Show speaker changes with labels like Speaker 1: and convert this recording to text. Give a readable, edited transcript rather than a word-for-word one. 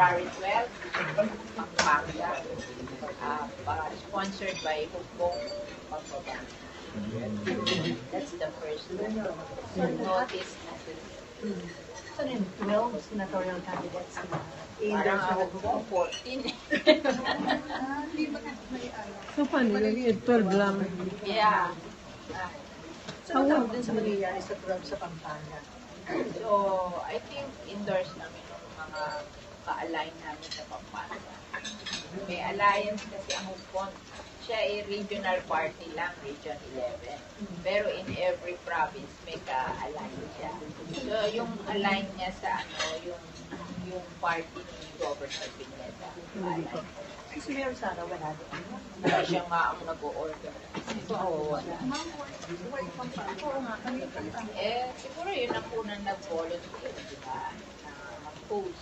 Speaker 1: February 12, Pampanga, sponsored by Hukbong Pampanga. That's the first notice natin.
Speaker 2: So, 12 senatorial candidates na
Speaker 1: Parang Hukbong 14.
Speaker 3: So, paano yun? 12 lang.
Speaker 1: Yeah.
Speaker 2: So, ano din sa mangyayari sa 12 sa Pampanga?
Speaker 1: So, I think endorse namin yung mga ka-align namin sa Pampanga. May alliance kasi ang Hukbong, siya ay regional party lang, Region 11. Pero in every province may ka-align siya. So, yung align niya sa yung party ni Governor Pineda.
Speaker 2: Si Mayor Sara, wala din.
Speaker 1: Kaya siya nga ang nag-o-order. So, wala.
Speaker 2: Oo nga, kami.
Speaker 1: Siguro yun ang unang nag-volunteer, di ba? Na mag-post